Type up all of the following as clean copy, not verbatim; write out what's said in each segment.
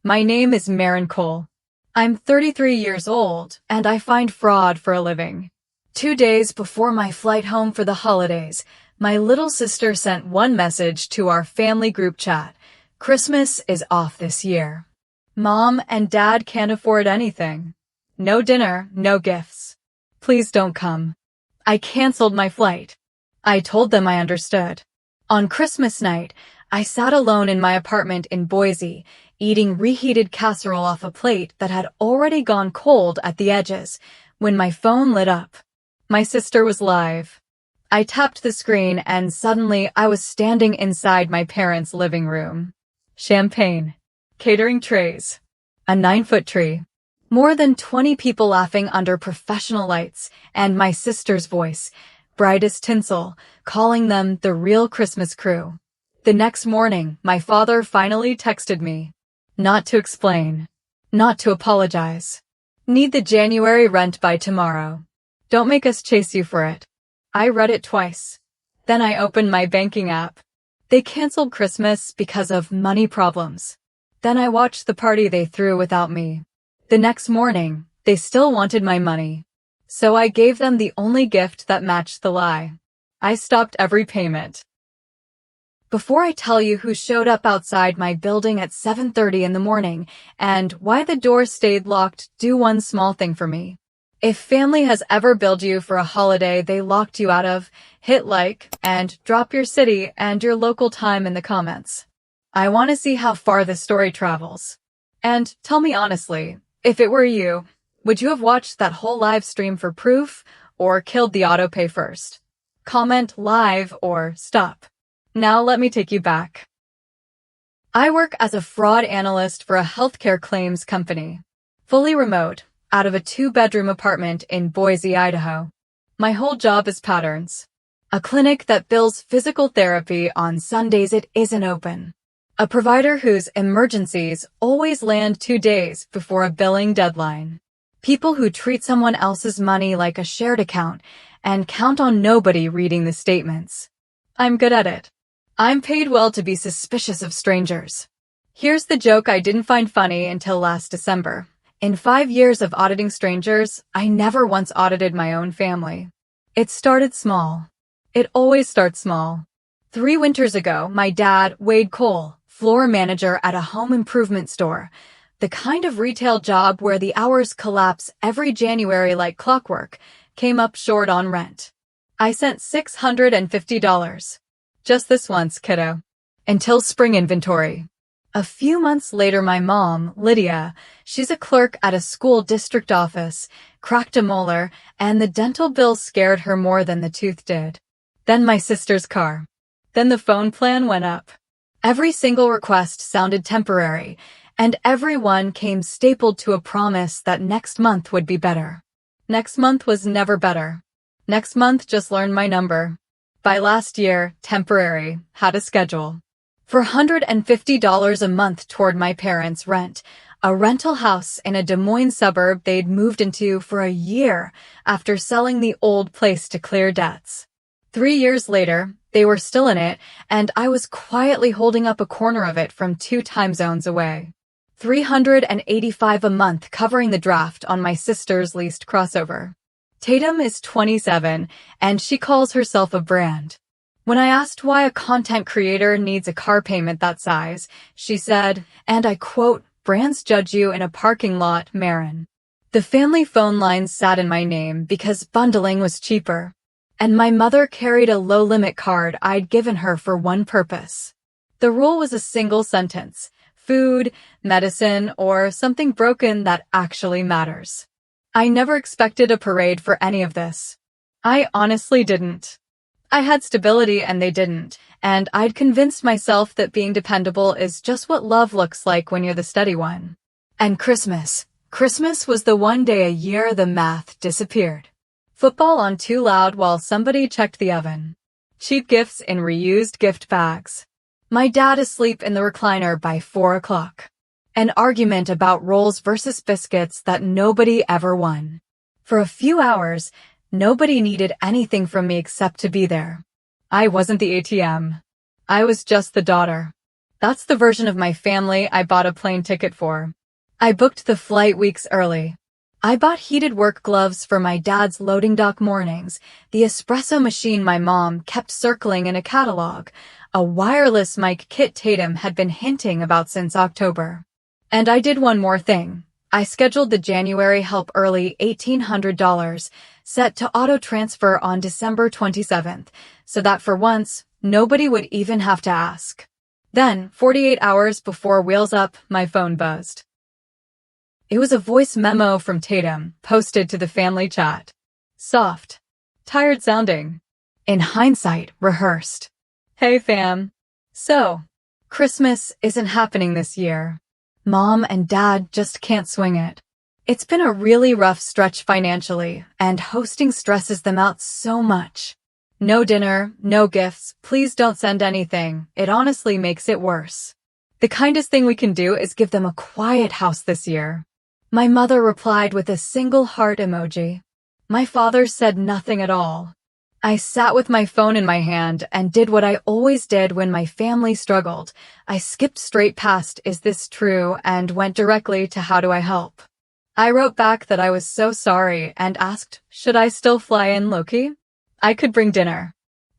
My name is Maren Cole. I'm 33 years old, and I find fraud for a living. 2 days before my flight home for the holidays, my little sister sent one message to our family group chat. Christmas is off this year. Mom and Dad can't afford anything. No dinner, no gifts. Please don't come. I canceled my flight. I told them I understood. On Christmas night, I sat alone in my apartment in Boise, eating reheated casserole off a plate that had already gone cold at the edges, when my phone lit up. My sister was live. I tapped the screen and suddenly I was standing inside my parents' living room. Champagne. Catering trays. A 9-foot tree. More than 20 people laughing under professional lights, and my sister's voice, brightest tinsel, calling them the real Christmas crew. The next morning, my father finally texted me. Not to explain. Not to apologize. Need the January rent by tomorrow. Don't make us chase you for it. I read it twice. Then I opened my banking app. They canceled Christmas because of money problems. Then I watched the party they threw without me. The next morning, they still wanted my money. So I gave them the only gift that matched the lie. I stopped every payment. Before I tell you who showed up outside my building at 7:30 in the morning and why the door stayed locked, do one small thing for me. If family has ever billed you for a holiday they locked you out of, hit like and drop your city and your local time in the comments. I want to see how far this story travels. And tell me honestly, if it were you, would you have watched that whole live stream for proof or killed the autopay first? Comment live or stop. Now let me take you back. I work as a fraud analyst for a healthcare claims company. Fully remote, out of a 2-bedroom apartment in Boise, Idaho. My whole job is patterns. A clinic that bills physical therapy on Sundays it isn't open. A provider whose emergencies always land 2 days before a billing deadline. People who treat someone else's money like a shared account and count on nobody reading the statements. I'm good at it. I'm paid well to be suspicious of strangers. Here's the joke I didn't find funny until last December. In 5 years of auditing strangers, I never once audited my own family. It started small. It always starts small. 3 winters ago, my dad, Wade Cole, floor manager at a home improvement store, the kind of retail job where the hours collapse every January like clockwork, came up short on rent. I sent $650. Just this once, kiddo. Until spring inventory. A few months later, my mom, Lydia, she's a clerk at a school district office, cracked a molar, and the dental bill scared her more than the tooth did. Then my sister's car. Then the phone plan went up. Every single request sounded temporary, and everyone came stapled to a promise that next month would be better. Next month was never better. Next month just learned my number. By last year, temporary, had a schedule. For $150 a month toward my parents' rent, a rental house in a Des Moines suburb they'd moved into for a year after selling the old place to clear debts. 3 years later, they were still in it, and I was quietly holding up a corner of it from 2 time zones away. $385 a month covering the draft on my sister's leased crossover. Tatum is 27, and she calls herself a brand. When I asked why a content creator needs a car payment that size, she said, and I quote, "Brands judge you in a parking lot, Maren." The family phone lines sat in my name because bundling was cheaper. And my mother carried a low-limit card I'd given her for one purpose. The rule was a single sentence: food, medicine, or something broken that actually matters. I never expected a parade for any of this. I honestly didn't. I had stability and they didn't, and I'd convinced myself that being dependable is just what love looks like when you're the steady one. And Christmas. Christmas was the one day a year the math disappeared. Football on too loud while somebody checked the oven. Cheap gifts in reused gift bags. My dad asleep in the recliner by 4 o'clock. An argument about rolls versus biscuits that nobody ever won. For a few hours, nobody needed anything from me except to be there. I wasn't the ATM. I was just the daughter. That's the version of my family I bought a plane ticket for. I booked the flight weeks early. I bought heated work gloves for my dad's loading dock mornings, the espresso machine my mom kept circling in a catalog, a wireless mic Kit Tatum had been hinting about since October. And I did one more thing. I scheduled the January Help Early $1,800 set to auto-transfer on December 27th, so that for once, nobody would even have to ask. Then, 48 hours before Wheels Up, my phone buzzed. It was a voice memo from Tatum, posted to the family chat. Soft. Tired sounding. In hindsight, rehearsed. Hey fam. So, Christmas isn't happening this year. Mom and Dad just can't swing it. It's been a really rough stretch financially, and hosting stresses them out so much. No dinner, no gifts, please don't send anything. It honestly makes it worse. The kindest thing we can do is give them a quiet house this year. My mother replied with a single heart emoji. My father said nothing at all. I sat with my phone in my hand and did what I always did when my family struggled. I skipped straight past "Is this true?" and went directly to "How do I help?" I wrote back that I was so sorry and asked, should I still fly in low-key? I could bring dinner.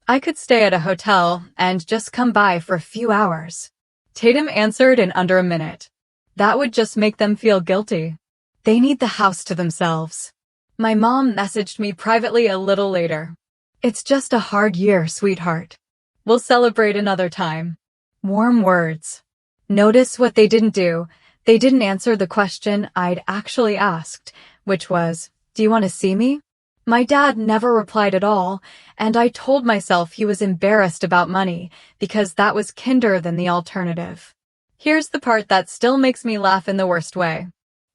I could stay at a hotel and just come by for a few hours. Tatum answered in under a minute. That would just make them feel guilty. They need the house to themselves. My mom messaged me privately a little later. It's just a hard year, sweetheart. We'll celebrate another time. Warm words. Notice what they didn't do. They didn't answer the question I'd actually asked, which was, do you want to see me? My dad never replied at all, and I told myself he was embarrassed about money because that was kinder than the alternative. Here's the part that still makes me laugh in the worst way.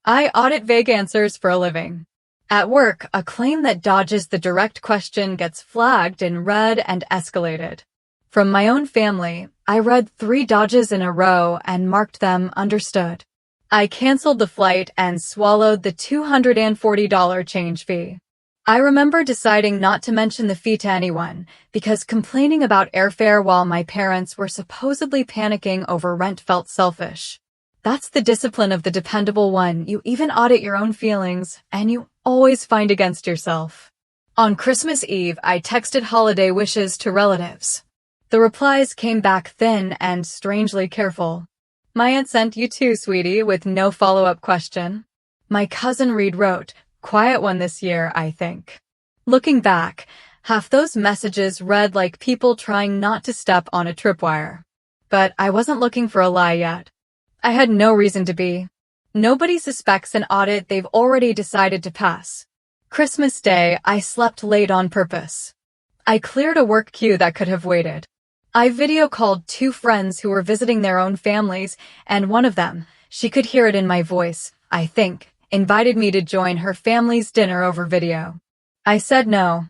I audit vague answers for a living. At work, a claim that dodges the direct question gets flagged in red and escalated. From my own family, I read 3 dodges in a row and marked them understood. I canceled the flight and swallowed the $240 change fee. I remember deciding not to mention the fee to anyone because complaining about airfare while my parents were supposedly panicking over rent felt selfish. That's the discipline of the dependable one. You even audit your own feelings, and you always find against yourself. On Christmas Eve, I texted holiday wishes to relatives. The replies came back thin and strangely careful. My aunt sent "You too, sweetie," with no follow-up question. My cousin Reed wrote, "Quiet one this year, I think." Looking back, half those messages read like people trying not to step on a tripwire. But I wasn't looking for a lie yet. I had no reason to be. Nobody suspects an audit they've already decided to pass. Christmas Day, I slept late on purpose. I cleared a work queue that could have waited. I video called 2 friends who were visiting their own families, and one of them, she could hear it in my voice, I think, invited me to join her family's dinner over video. I said no.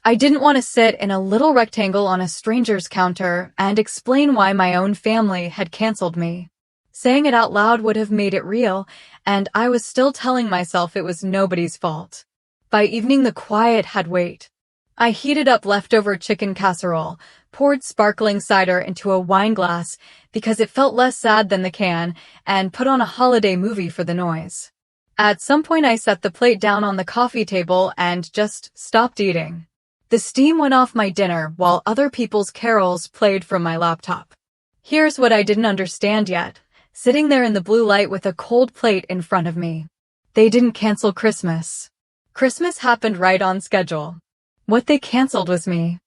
I didn't want to sit in a little rectangle on a stranger's counter and explain why my own family had canceled me. Saying it out loud would have made it real, and I was still telling myself it was nobody's fault. By evening, the quiet had weight. I heated up leftover chicken casserole, poured sparkling cider into a wine glass because it felt less sad than the can, and put on a holiday movie for the noise. At some point, I set the plate down on the coffee table and just stopped eating. The steam went off my dinner while other people's carols played from my laptop. Here's what I didn't understand yet. Sitting there in the blue light with a cold plate in front of me. They didn't cancel Christmas. Christmas happened right on schedule. What they canceled was me.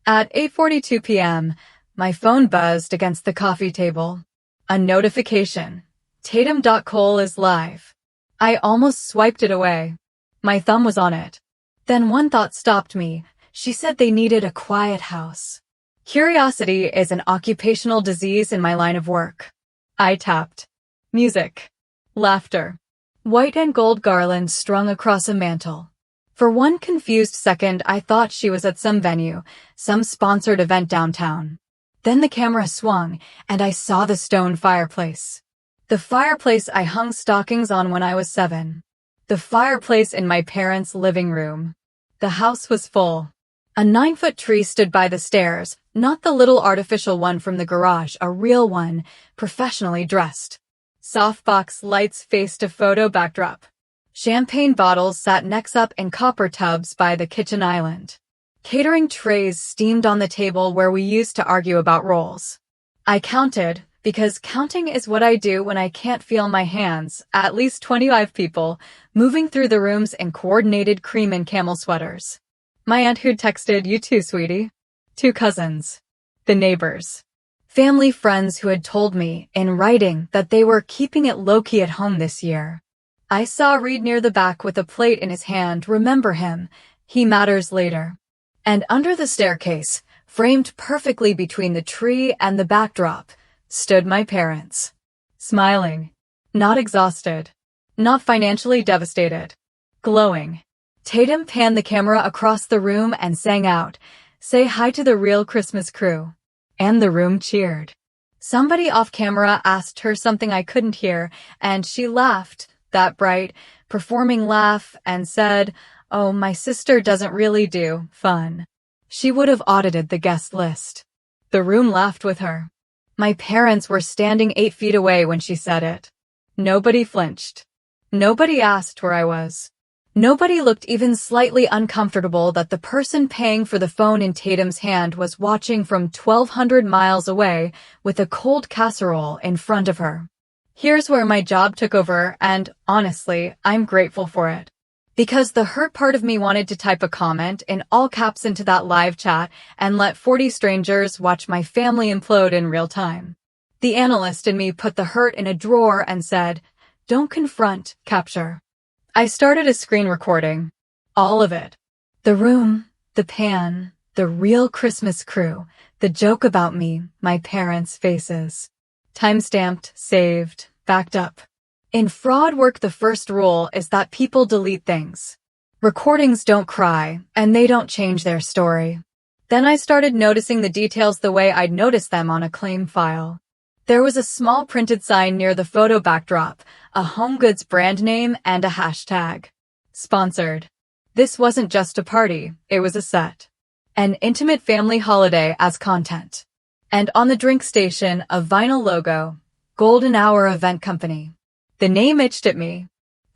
At 8:42 p.m., my phone buzzed against the coffee table. A notification. Tatum.Cole is live. I almost swiped it away. My thumb was on it. Then one thought stopped me. She said they needed a quiet house. Curiosity is an occupational disease in my line of work. I tapped. Music. Laughter. White and gold garlands strung across a mantel. For one confused second, I thought she was at some venue, some sponsored event downtown. Then the camera swung, and I saw the stone fireplace. The fireplace I hung stockings on when I was 7. The fireplace in my parents' living room. The house was full. A 9-foot tree stood by the stairs, not the little artificial one from the garage, a real one, professionally dressed. Softbox lights faced a photo backdrop. Champagne bottles sat next up in copper tubs by the kitchen island. Catering trays steamed on the table where we used to argue about roles. I counted, because counting is what I do when I can't feel my hands, at least 25 people, moving through the rooms in coordinated cream and camel sweaters. My aunt who'd texted, "You too, sweetie." 2 cousins. The neighbors. Family friends who had told me, in writing, that they were keeping it low-key at home this year. I saw Reed near the back with a plate in his hand. Remember him. He matters later. And under the staircase, framed perfectly between the tree and the backdrop, stood my parents. Smiling. Not exhausted. Not financially devastated. Glowing. Tatum panned the camera across the room and sang out, "Say hi to the real Christmas crew." And the room cheered. Somebody off camera asked her something I couldn't hear, and she laughed, that bright, performing laugh, and said, "Oh, my sister doesn't really do fun." She would have audited the guest list. The room laughed with her. My parents were standing 8 feet away when she said it. Nobody flinched. Nobody asked where I was. Nobody looked even slightly uncomfortable that the person paying for the phone in Tatum's hand was watching from 1,200 miles away with a cold casserole in front of her. Here's where my job took over, and honestly, I'm grateful for it. Because the hurt part of me wanted to type a comment in all caps into that live chat and let 40 strangers watch my family implode in real time. The analyst in me put the hurt in a drawer and said, "Don't confront, capture." I started a screen recording. All of it. The room, the pan, the real Christmas crew, the joke about me, my parents' faces. Timestamped, saved, backed up. In fraud work, the first rule is that people delete things. Recordings don't cry, and they don't change their story. Then I started noticing the details the way I'd noticed them on a claim file. There was a small printed sign near the photo backdrop, a home goods brand name, and a hashtag. Sponsored. This wasn't just a party, it was a set. An intimate family holiday as content. And on the drink station, a vinyl logo, Golden Hour Event Company. The name itched at me.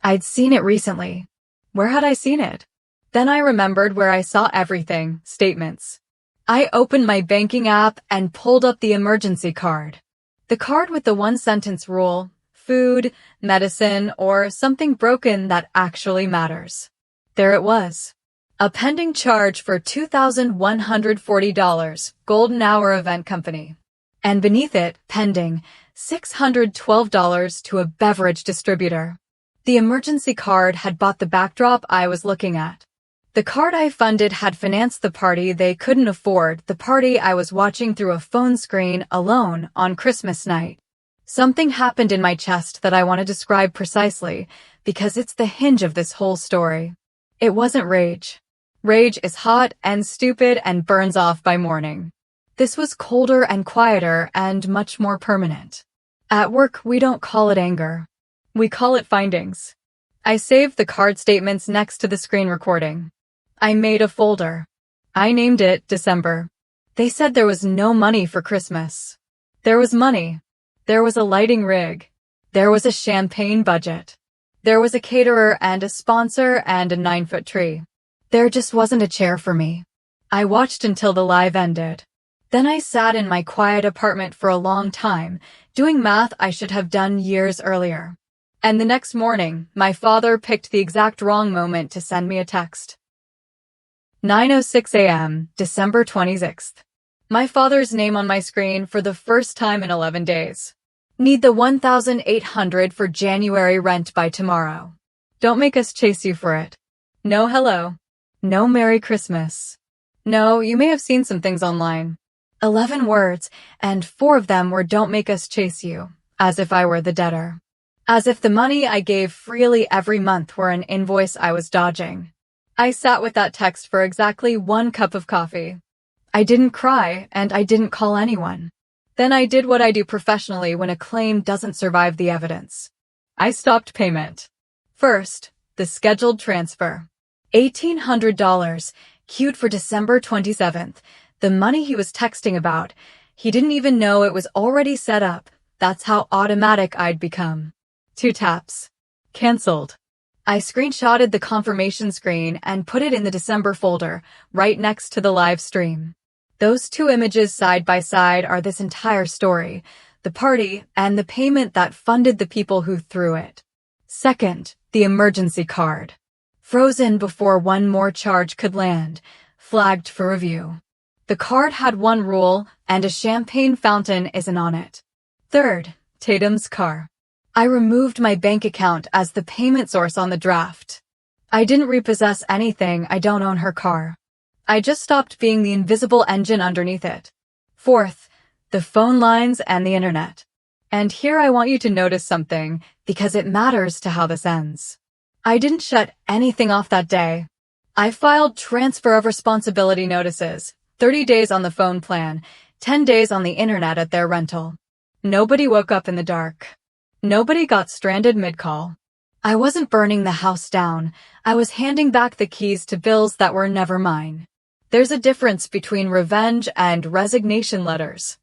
I'd seen it recently. Where had I seen it? Then I remembered where I saw everything, statements. I opened my banking app and pulled up the emergency card. The card with the 1-sentence rule, food, medicine, or something broken that actually matters. There it was. A pending charge for $2,140, Golden Hour Event Company. And beneath it, pending, $612 to a beverage distributor. The emergency card had bought the backdrop I was looking at. The card I funded had financed the party they couldn't afford, the party I was watching through a phone screen alone on Christmas night. Something happened in my chest that I want to describe precisely, because it's the hinge of this whole story. It wasn't rage. Rage is hot and stupid and burns off by morning. This was colder and quieter and much more permanent. At work, we don't call it anger. We call it findings. I saved the card statements next to the screen recording. I made a folder. I named it December. They said there was no money for Christmas. There was money. There was a lighting rig. There was a champagne budget. There was a caterer and a sponsor and a 9-foot tree. There just wasn't a chair for me. I watched until the live ended. Then I sat in my quiet apartment for a long time, doing math I should have done years earlier. And the next morning, my father picked the exact wrong moment to send me a text. 9:06 a.m., December 26th. My father's name on my screen for the first time in 11 days. Need the $1,800 for January rent by tomorrow. Don't make us chase you for it. No hello. No Merry Christmas. No, you may have seen some things online. 11 words, and 4 of them were "don't make us chase you," as if I were the debtor. As if the money I gave freely every month were an invoice I was dodging. I sat with that text for exactly 1 cup of coffee. I didn't cry, and I didn't call anyone. Then I did what I do professionally when a claim doesn't survive the evidence. I stopped payment. First, the scheduled transfer. $1,800, Queued for December 27th. The money he was texting about. He didn't even know it was already set up. That's how automatic I'd become. 2 taps. Cancelled. I screenshotted the confirmation screen and put it in the December folder, right next to the live stream. Those 2 images side by side are this entire story, the party and the payment that funded the people who threw it. Second, the emergency card. Frozen before one more charge could land, flagged for review. The card had one rule, and a champagne fountain isn't on it. Third, Tatum's car. I removed my bank account as the payment source on the draft. I didn't repossess anything. I don't own her car. I just stopped being the invisible engine underneath it. Fourth, the phone lines and the internet. And here I want you to notice something, because it matters to how this ends. I didn't shut anything off that day. I filed transfer of responsibility notices, 30 days on the phone plan, 10 days on the internet at their rental. Nobody woke up in the dark. Nobody got stranded mid-call. I wasn't burning the house down. I was handing back the keys to bills that were never mine. There's a difference between revenge and resignation letters.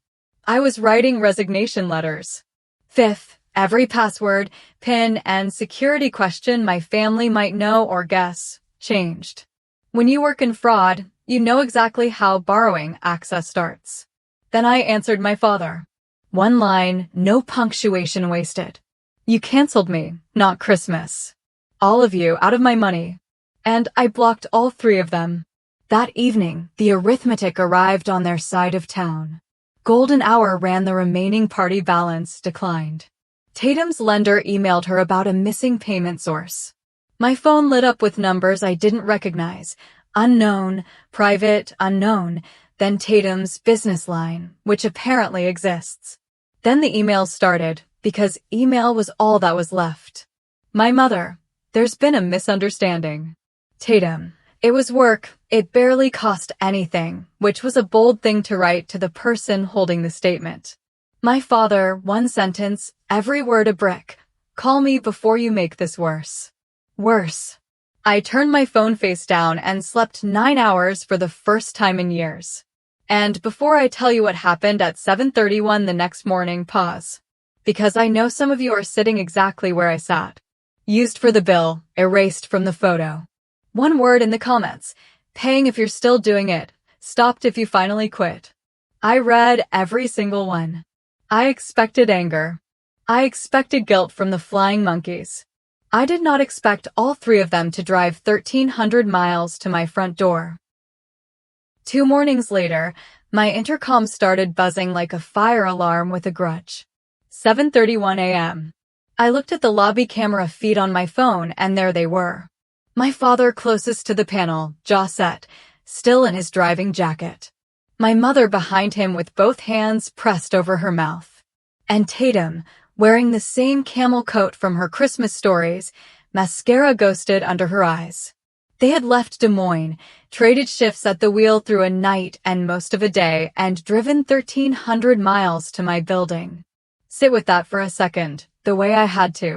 I was writing resignation letters. Fifth, every password, PIN, and security question my family might know or guess changed. When you work in fraud, you know exactly how borrowing access starts. Then I answered my father. 1 line, no punctuation wasted. You canceled me, not Christmas. All of you out of my money. And I blocked all 3 of them. That evening, the arithmetic arrived on their side of town. Golden hour ran, the remaining party balance declined. Tatum's lender emailed her about a missing payment source. My phone lit up with numbers I didn't recognize. Unknown, private, unknown, then Tatum's business line, which apparently exists. Then the emails started, because email was all that was left. My mother, there's been a misunderstanding. Tatum, it was work, it barely cost anything, which was a bold thing to write to the person holding the statement. My father, 1 sentence, every word a brick. Call me before you make this worse. Worse. I turned my phone face down and slept 9 hours for the first time in years. And before I tell you what happened at 7:31 the next morning, pause. Because I know some of you are sitting exactly where I sat. Used for the bill, erased from the photo. 1 word in the comments. Paying if you're still doing it. Stopped if you finally quit. I read every single one. I expected anger. I expected guilt from the flying monkeys. I did not expect all 3 of them to drive 1,300 miles to my front door. 2 mornings later, my intercom started buzzing like a fire alarm with a grudge. 7:31 a.m. I looked at the lobby camera feed on my phone, and there they were. My father closest to the panel, jaw set, still in his driving jacket. My mother behind him with both hands pressed over her mouth. And Tatum, wearing the same camel coat from her Christmas stories, mascara ghosted under her eyes. They had left Des Moines, traded shifts at the wheel through a night and most of a day, and driven 1,300 miles to my building. Sit with that for a second, the way I had to.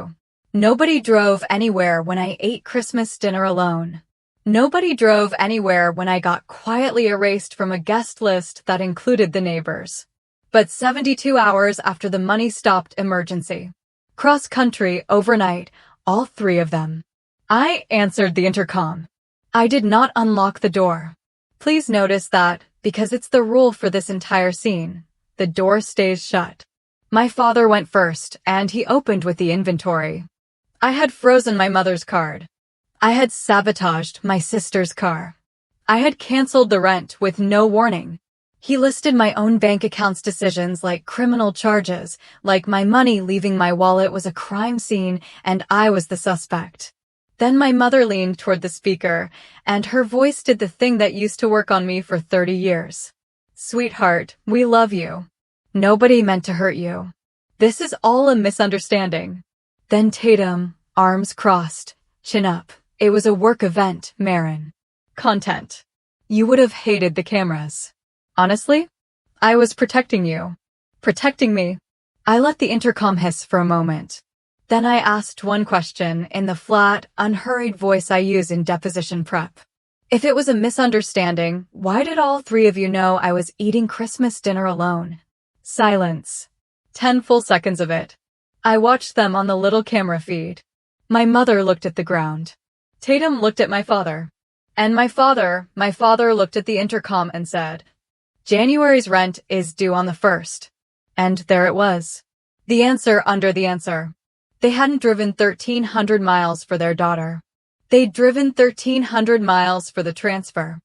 Nobody drove anywhere when I ate Christmas dinner alone. Nobody drove anywhere when I got quietly erased from a guest list that included the neighbors. But 72 hours after the money stopped emergency. Cross country, overnight, all 3 of them. I answered the intercom. I did not unlock the door. Please notice that, because it's the rule for this entire scene, the door stays shut. My father went first, and he opened with the inventory. I had frozen my mother's card. I had sabotaged my sister's car. I had canceled the rent with no warning. He listed my own bank account's decisions like criminal charges, like my money leaving my wallet was a crime scene and I was the suspect. Then my mother leaned toward the speaker, and her voice did the thing that used to work on me for 30 years. Sweetheart, we love you. Nobody meant to hurt you. This is all a misunderstanding. Then Tatum, arms crossed, chin up. It was a work event, Marin. Content. You would have hated the cameras. Honestly, I was protecting you. Protecting me. I let the intercom hiss for a moment. Then I asked one question in the flat, unhurried voice I use in deposition prep. If it was a misunderstanding, why did all three of you know I was eating Christmas dinner alone? Silence. 10 full seconds of it. I watched them on the little camera feed. My mother looked at the ground. Tatum looked at my father. And my father looked at the intercom and said, January's rent is due on the 1st. And there it was. The answer under the answer. They hadn't driven 1,300 miles for their daughter. They'd driven 1,300 miles for the transfer.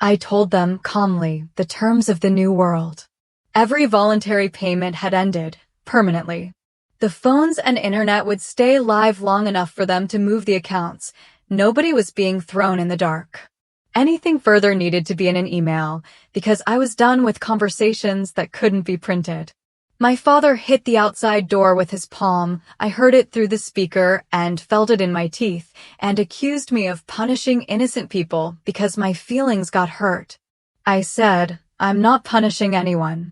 I told them calmly the terms of the new world. Every voluntary payment had ended, permanently. The phones and internet would stay live long enough for them to move the accounts. Nobody was being thrown in the dark. Anything further needed to be in an email, because I was done with conversations that couldn't be printed. My father hit the outside door with his palm. I heard it through the speaker and felt it in my teeth, and accused me of punishing innocent people because my feelings got hurt. I said, I'm not punishing anyone.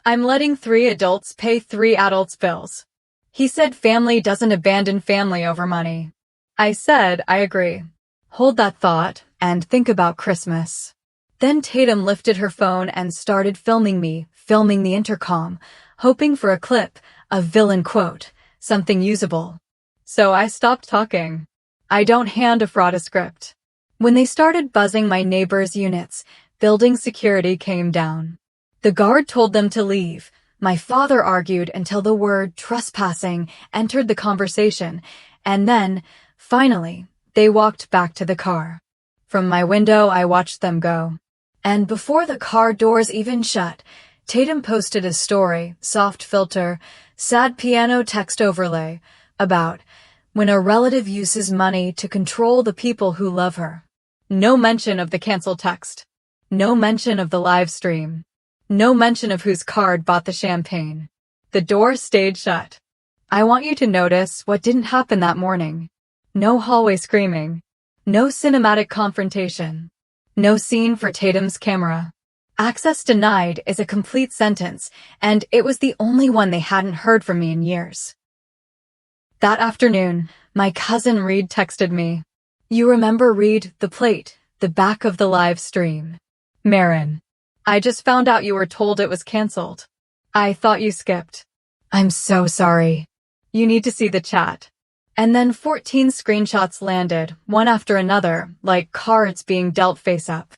I'm letting 3 adults pay 3 adults' bills. He said family doesn't abandon family over money. I said, I agree. Hold that thought and think about Christmas. Then Tatum lifted her phone and started filming me, filming the intercom, hoping for a clip, a villain quote, something usable. So I stopped talking. I don't hand a fraud a script. When they started buzzing my neighbors' units, building security came down. The guard told them to leave. My father argued until the word trespassing entered the conversation, and then, finally, they walked back to the car. From my window, I watched them go. And before the car doors even shut, Tatum posted a story, soft filter, sad piano text overlay, about when a relative uses money to control the people who love her. No mention of the cancel text. No mention of the live stream. No mention of whose card bought the champagne. The door stayed shut. I want you to notice what didn't happen that morning. No hallway screaming. No cinematic confrontation. No scene for Tatum's camera. Access denied is a complete sentence, and it was the only one they hadn't heard from me in years. That afternoon, my cousin Reed texted me. You remember Reed, the plate, the back of the live stream. Marin. I just found out you were told it was canceled. I thought you skipped. I'm so sorry. You need to see the chat. And then 14 screenshots landed, one after another, like cards being dealt face up.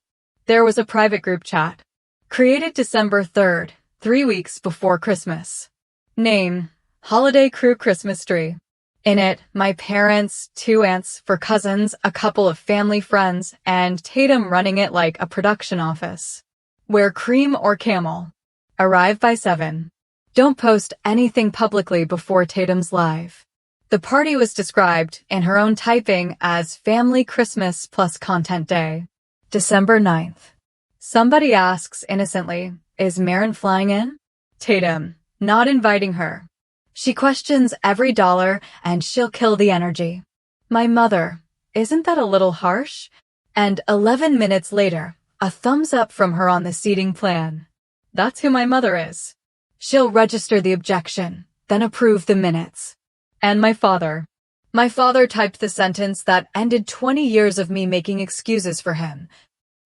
There was a private group chat. Created December 3rd, 3 weeks before Christmas. Name, Holiday Crew Christmas Tree. In it, my parents, 2 aunts, 4 cousins, a couple of family friends, and Tatum running it like a production office. Wear cream or camel. Arrive by 7. Don't post anything publicly before Tatum's live. The party was described, in her own typing, as Family Christmas plus Content Day. December 9th. Somebody asks innocently, is Marin flying in? Tatum, not inviting her. She questions every dollar and she'll kill the energy. My mother, isn't that a little harsh? And 11 minutes later, a thumbs up from her on the seating plan. That's who my mother is. She'll register the objection, then approve the minutes. And my father. My father typed the sentence that ended 20 years of me making excuses for him.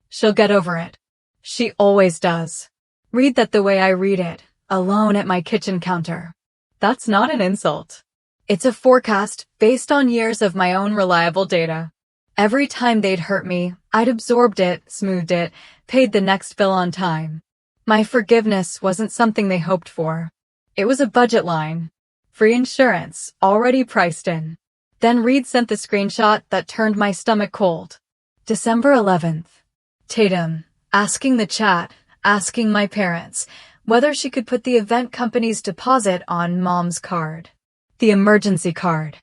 She'll get over it. She always does. Read that the way I read it, alone at my kitchen counter. That's not an insult. It's a forecast based on years of my own reliable data. Every time they'd hurt me, I'd absorbed it, smoothed it, paid the next bill on time. My forgiveness wasn't something they hoped for. It was a budget line. Free insurance, already priced in. Then Reed sent the screenshot that turned my stomach cold. December 11th. Tatum, asking the chat, asking my parents, whether she could put the event company's deposit on Mom's card. The emergency card.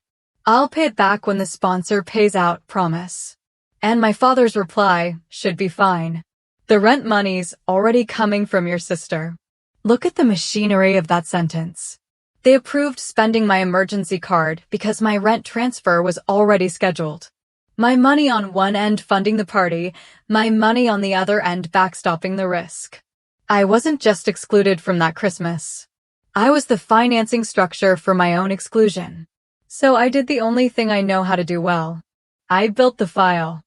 I'll pay it back when the sponsor pays out, promise. And my father's reply, should be fine. The rent money's already coming from your sister. Look at the machinery of that sentence. They approved spending my emergency card because my rent transfer was already scheduled. My money on one end funding the party, my money on the other end backstopping the risk. I wasn't just excluded from that Christmas. I was the financing structure for my own exclusion. So I did the only thing I know how to do well. I built the file.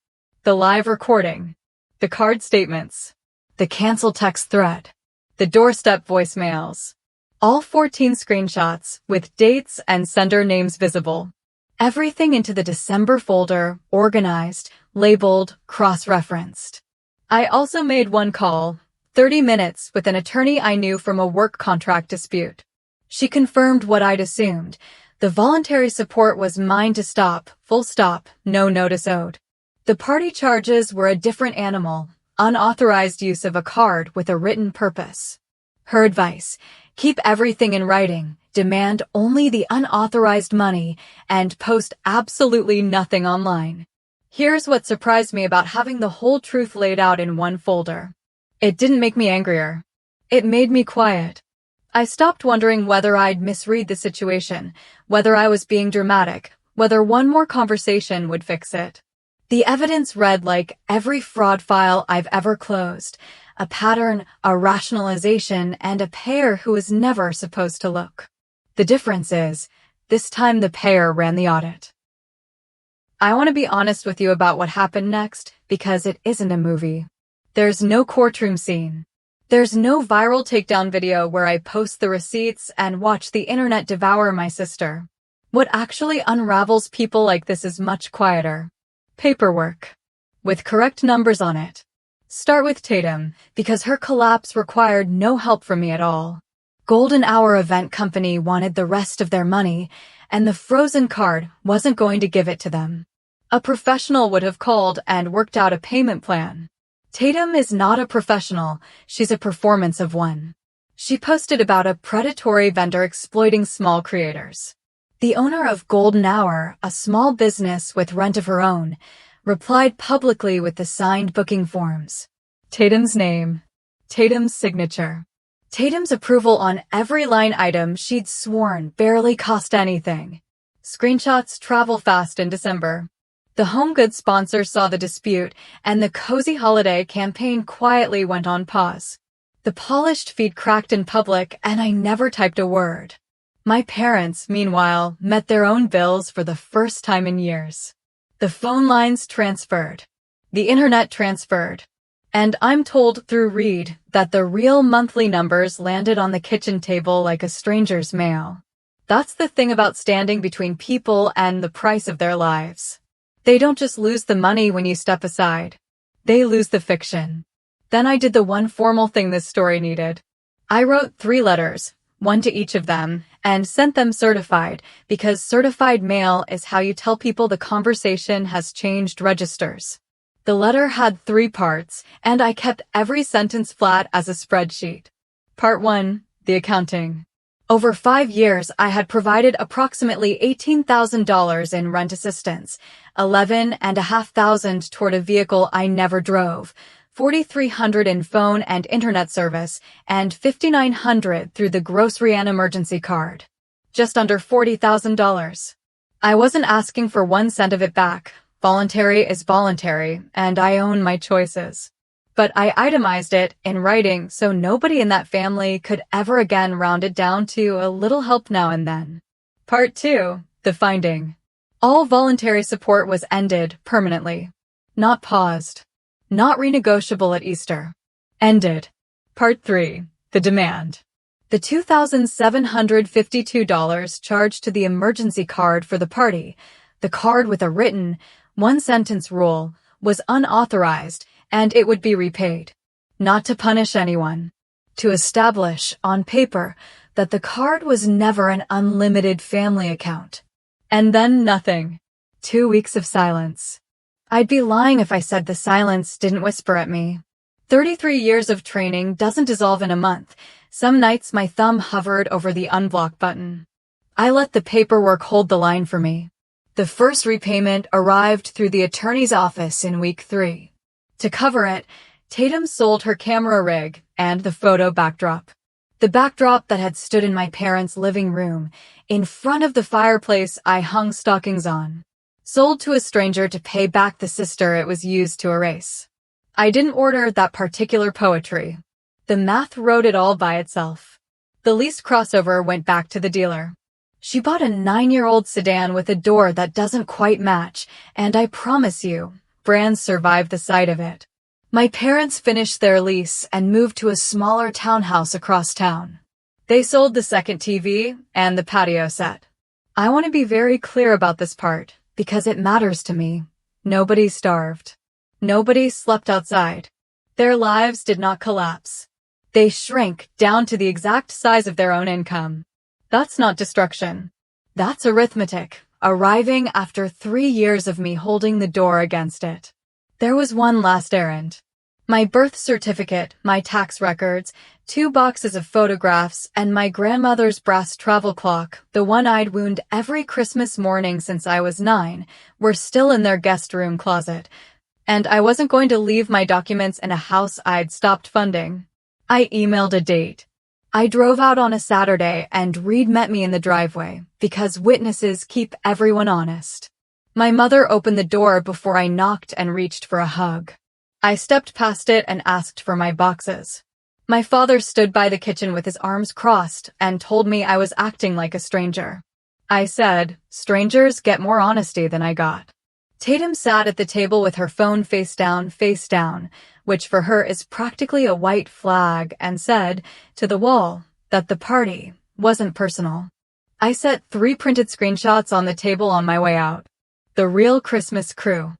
The live recording. the card statements, the cancel text thread, the doorstep voicemails. All 14 screenshots with dates and sender names visible. Everything into the December folder, organized, labeled, cross-referenced. I also made one call, 30 minutes, with an attorney I knew from a work contract dispute. She confirmed what I'd assumed. The voluntary support was mine to stop, full stop, no notice owed. The party charges were a different animal, unauthorized use of a card with a written purpose. Her advice: keep everything in writing, demand only the unauthorized money, and post absolutely nothing online. Here's what surprised me about having the whole truth laid out in one folder. It didn't make me angrier. It made me quiet. I stopped wondering whether I'd misread the situation, whether I was being dramatic, whether one more conversation would fix it. The evidence read like every fraud file I've ever closed, a pattern, a rationalization, and a payer who was never supposed to look. The difference is, this time the payer ran the audit. I want to be honest with you about what happened next, because it isn't a movie. There's no courtroom scene. There's no viral takedown video where I post the receipts and watch the internet devour my sister. What actually unravels people like this is much quieter. Paperwork. With correct numbers on it. Start with Tatum, because her collapse required no help from me at all. Golden Hour Event Company wanted the rest of their money, and the frozen card wasn't going to give it to them. A professional would have called and worked out a payment plan. Tatum is not a professional, she's a performance of one. She posted about a predatory vendor exploiting small creators. The owner of Golden Hour, a small business with rent of her own, replied publicly with the signed booking forms. Tatum's name. Tatum's signature. Tatum's approval on every line item she'd sworn barely cost anything. Screenshots travel fast in December. The home goods sponsor saw the dispute, and the Cozy Holiday campaign quietly went on pause. The polished feed cracked in public, and I never typed a word. My parents, meanwhile, met their own bills for the first time in years. The phone lines transferred. The internet transferred. And I'm told through Reed that the real monthly numbers landed on the kitchen table like a stranger's mail. That's the thing about standing between people and the price of their lives. They don't just lose the money when you step aside. They lose the fiction. Then I did the one formal thing this story needed. I wrote 3 letters, one to each of them, and sent them certified, because certified mail is how you tell people the conversation has changed registers. The letter had 3 parts, and I kept every sentence flat as a spreadsheet. Part 1, the accounting. Over 5 years, I had provided approximately $18,000 in rent assistance, $11,500 toward a vehicle I never drove, $4,300 in phone and internet service, and $5,900 through the grocery and emergency card. Just under $40,000. I wasn't asking for 1 cent of it back. Voluntary is voluntary, and I own my choices. But I itemized it in writing so nobody in that family could ever again round it down to a little help now and then. Part 2, the finding. All voluntary support was ended permanently. Not paused. Not renegotiable at Easter. Ended. Part 3, the demand. The $2,752 charged to the emergency card for the party, the card with a written, 1-sentence rule, was unauthorized, and it would be repaid. Not to punish anyone. To establish, on paper, that the card was never an unlimited family account. And then nothing. 2 weeks of silence. I'd be lying if I said the silence didn't whisper at me. 33 years of training doesn't dissolve in a month. Some nights my thumb hovered over the unblock button. I let the paperwork hold the line for me. The first repayment arrived through the attorney's office in week 3. To cover it, Tatum sold her camera rig and the photo backdrop. The backdrop that had stood in my parents' living room, in front of the fireplace I hung stockings on. Sold to a stranger to pay back the sister it was used to erase. I didn't order that particular poetry. The math wrote it all by itself. The least crossover went back to the dealer. She bought a 9-year-old sedan with a door that doesn't quite match, and I promise you, brands survive the sight of it. My parents finished their lease and moved to a smaller townhouse across town. They sold the second TV and the patio set. I want to be very clear about this part, because it matters to me. Nobody starved. Nobody slept outside. Their lives did not collapse. They shrank down to the exact size of their own income. That's not destruction. That's arithmetic, arriving after 3 years of me holding the door against it. There was one last errand. My birth certificate, my tax records, 2 boxes of photographs, and my grandmother's brass travel clock, the one I'd wound every Christmas morning since I was 9, were still in their guest room closet. And I wasn't going to leave my documents in a house I'd stopped funding. I emailed a date. I drove out on a Saturday and Reed met me in the driveway, because witnesses keep everyone honest. My mother opened the door before I knocked and reached for a hug. I stepped past it and asked for my boxes. My father stood by the kitchen with his arms crossed and told me I was acting like a stranger. I said, strangers get more honesty than I got. Tatum sat at the table with her phone face down, which for her is practically a white flag, and said, to the wall, that the party wasn't personal. I set 3 printed screenshots on the table on my way out. The real Christmas crew.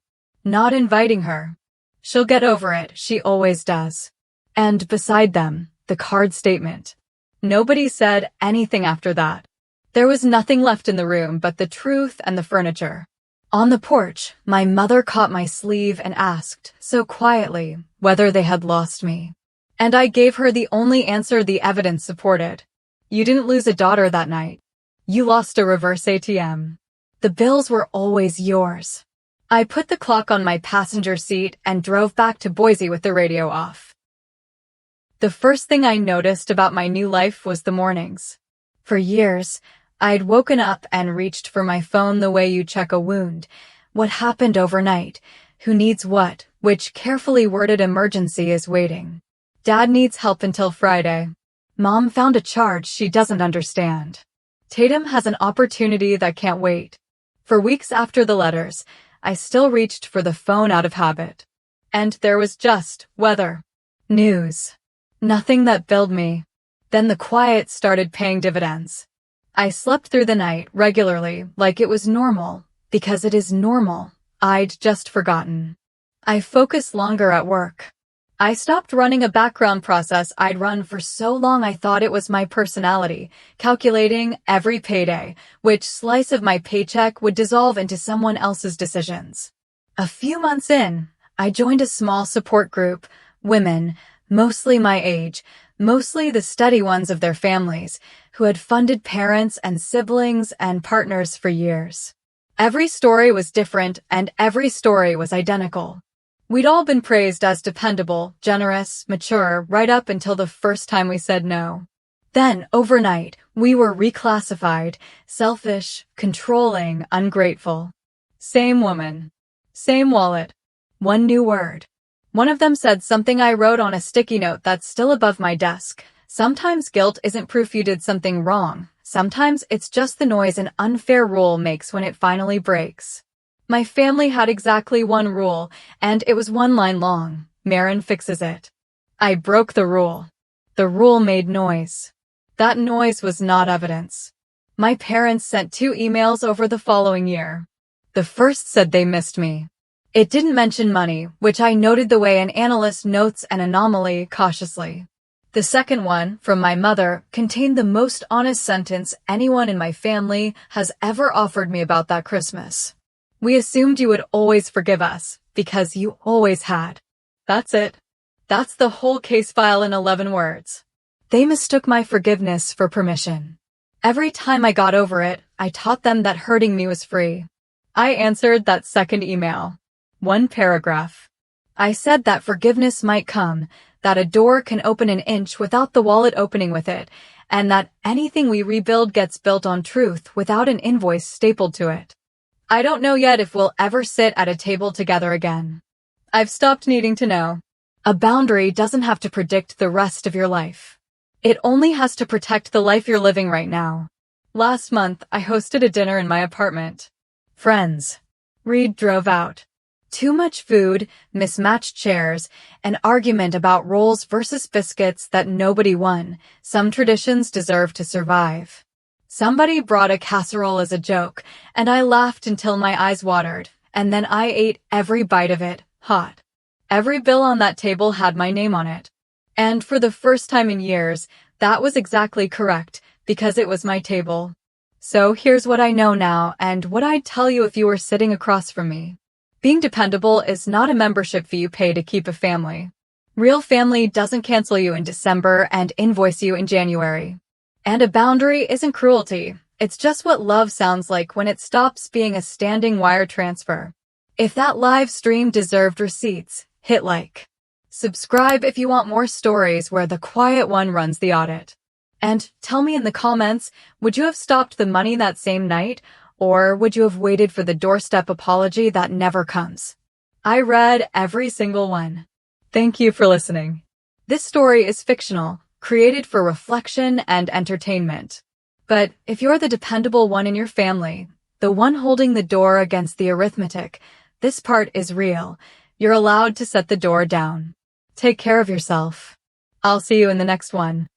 Not inviting her. She'll get over it, she always does. And beside them, the card statement. Nobody said anything after that. There was nothing left in the room but the truth and the furniture. On the porch, my mother caught my sleeve and asked, so quietly, whether they had lost me. And I gave her the only answer the evidence supported. You didn't lose a daughter that night. You lost a reverse ATM. The bills were always yours. I put the clock on my passenger seat and drove back to Boise with the radio off. The first thing I noticed about my new life was the mornings. For years, I'd woken up and reached for my phone the way you check a wound. What happened overnight? Who needs what? Which carefully worded emergency is waiting? Dad needs help until Friday. Mom found a charge she doesn't understand. Tatum has an opportunity that can't wait. For weeks after the letters, I still reached for the phone out of habit. And there was just weather. News. Nothing that billed me. Then the quiet started paying dividends. I slept through the night regularly, like it was normal, because it is normal. I'd just forgotten. I focused longer at work. I stopped running a background process I'd run for so long I thought it was my personality, calculating every payday, which slice of my paycheck would dissolve into someone else's decisions. A few months in, I joined a small support group, women, mostly my age, mostly the steady ones of their families, who had funded parents and siblings and partners for years. Every story was different and every story was identical. We'd all been praised as dependable, generous, mature, right up until the first time we said no. Then, overnight, we were reclassified, selfish, controlling, ungrateful. Same woman. Same wallet. One new word. One of them said something I wrote on a sticky note that's still above my desk. Sometimes guilt isn't proof you did something wrong. Sometimes it's just the noise an unfair rule makes when it finally breaks. My family had exactly one rule, and it was 1 line long. Marin fixes it. I broke the rule. The rule made noise. That noise was not evidence. My parents sent 2 emails over the following year. The first said they missed me. It didn't mention money, which I noted the way an analyst notes an anomaly cautiously. The second one, from my mother, contained the most honest sentence anyone in my family has ever offered me about that Christmas. We assumed you would always forgive us, because you always had. That's it. That's the whole case file in 11 words. They mistook my forgiveness for permission. Every time I got over it, I taught them that hurting me was free. I answered that second email. 1 paragraph. I said that forgiveness might come, that a door can open an inch without the wallet opening with it, and that anything we rebuild gets built on truth without an invoice stapled to it. I don't know yet if we'll ever sit at a table together again. I've stopped needing to know. A boundary doesn't have to predict the rest of your life. It only has to protect the life you're living right now. Last month, I hosted a dinner in my apartment. Friends. Reed drove out. Too much food, mismatched chairs, an argument about rolls versus biscuits that nobody won. Some traditions deserve to survive. Somebody brought a casserole as a joke, and I laughed until my eyes watered, and then I ate every bite of it, hot. Every bill on that table had my name on it. And for the first time in years, that was exactly correct, because it was my table. So here's what I know now, and what I'd tell you if you were sitting across from me. Being dependable is not a membership fee you pay to keep a family. Real family doesn't cancel you in December and invoice you in January. And a boundary isn't cruelty. It's just what love sounds like when it stops being a standing wire transfer. If that live stream deserved receipts, hit like. Subscribe if you want more stories where the quiet one runs the audit. And tell me in the comments, would you have stopped the money that same night? Or would you have waited for the doorstep apology that never comes? I read every single one. Thank you for listening. This story is fictional, created for reflection and entertainment. But if you're the dependable one in your family, the one holding the door against the arithmetic, this part is real. You're allowed to set the door down. Take care of yourself. I'll see you in the next one.